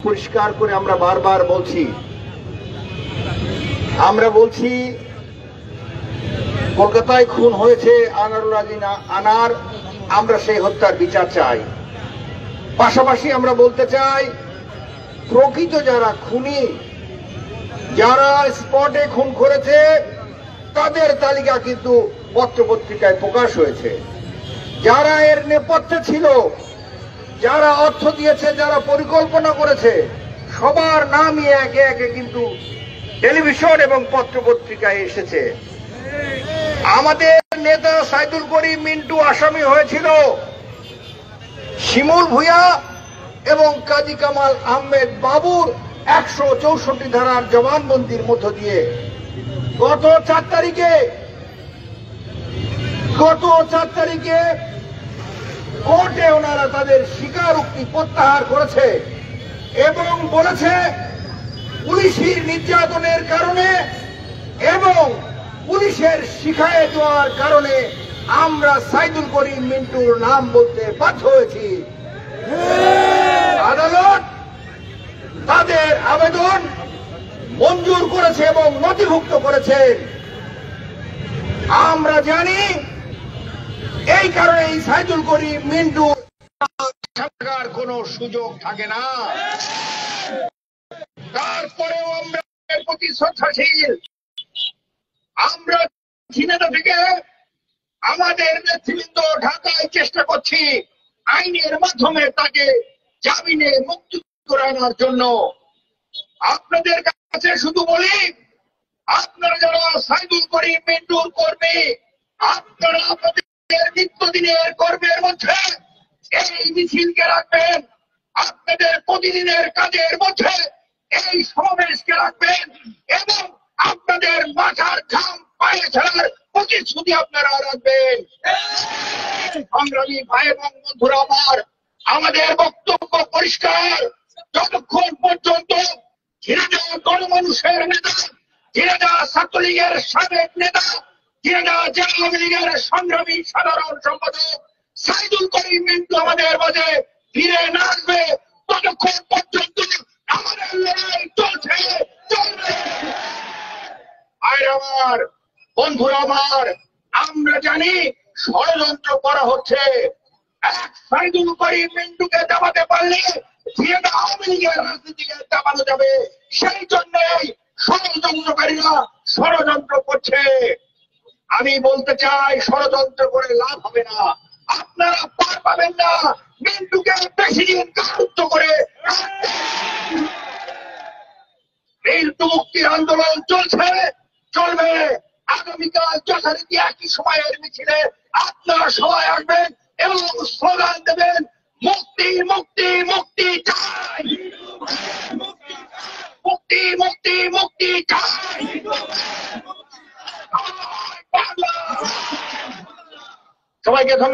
পরিষ্কার করে আমরা বারবার বলছি, কলকাতায় খুন হয়েছে আনারুল আজিম আনার, আমরা সেই হত্যার বিচার চাই। পাশাপাশি আমরা বলতে চাই, প্রকৃত যারা খুনি, যারা স্পটে খুন করেছে তাদের তালিকা কিন্তু পত্রপত্রিকায় প্রকাশ হয়েছে। যারা এর নেপথ্যে ছিল, যারা অর্থ দিয়েছে, যারা পরিকল্পনা করেছে, সবার নামই একে একে কিন্তু টেলিভিশন এবং পত্রপত্রিকায় এসেছে। আমাদের নেতা সাইদুল করিম মিন্টু আসামি হয়েছিল শিমুল ভূঁইয়া এবং কাজী কামাল আহমেদ বাবুর 164 ধারার জবানবন্দির মধ্য দিয়ে। গত 4 তারিখে কোর্টে ওনারা তাদের স্বীকারোক্তি প্রত্যাহার করেছে এবং বলেছে পুলিশের নির্যাতনের কারণে এবং পুলিশের শিখায়ে দেওয়ার কারণে আমরা সাইদুল করিম মিন্টুর নাম বলতে বাধ্য হয়েছি। আদালত তাদের আবেদন মঞ্জুর করেছে এবং নথিভুক্ত করেছেন। আমরা জানি এই কারণে সাইদুল করিম মিন্টু থাকার কোন সুযোগ থাকে না। তারপরেও আমরা প্রতি শ্রদ্ধাশীল, আমরা ঝিনাইদহ থেকে আমাদের নেতৃবৃন্দ ঢাকায় চেষ্টা করছি আইনের মাধ্যমে তাকে জামিনে মুক্তি করানোর জন্য। আপনাদের কাছে শুধু বলি, আপনারা যারা সাইদুল করিম মিন্টুর কর্মী, আপনারা আপনাদের নিত্যদিনের কর্মের মধ্যে এই মিছিলকে রাখবেন, আপনাদের প্রতিদিনের কাজের মধ্যে এই সমাবেশকে রাখবেন এবং আপনাদের মাথার ঘাম পায়ে ছাড়ার প্রতিশ্রুতি আপনারা রাখবেন। সংগ্রামী ভাই এবং বন্ধুরা আমার, আমাদের বক্তব্য পরিষ্কার। যতক্ষণ পর্যন্ত ঝিনাইদহ গণমানুষের নেতা, ঝিনাইদহ ছাত্রলীগের সাবেক নেতা, ঝিনাইদহ জেলা আওয়ামী লীগের সংগ্রামী সাধারণ সম্পাদক সাইদুল করিম মিন্টু আমাদের মাঝে ফিরে না আসবে, ততক্ষণ পর্যন্ত আমাদের লড়াই চলবে। আমার বন্ধুরা আমার, আমরা জানি ষড়যন্ত্র করা হচ্ছে। এক সাইদুল করিম মিন্টুকে দাবাতে পারলে ঝিনাইদহ আওয়ামী লীগের রাজনীতিকে দাবানো যাবে। সেই জন্যই ষড়যন্ত্রকারীরা ষড়যন্ত্র করছে। আমি বলতে চাই, ষড়যন্ত্র করে লাভ হবে না। আপনারা পার পাবেন না মিন্টুকে বেশি দিন কারারুদ্ধ করে। মিন্টু মুক্তির আন্দোলন চলছে, চলবে। আগামীকাল যথারীতি একই সময়ের মিছিলে আপনারা সবাই আসবেন এবং স্লোগান দেবেন, মুক্তি মুক্তি মুক্তি চাই, মুক্তি মুক্তি মুক্তি চাই। সবাইকে ধন্যবাদ।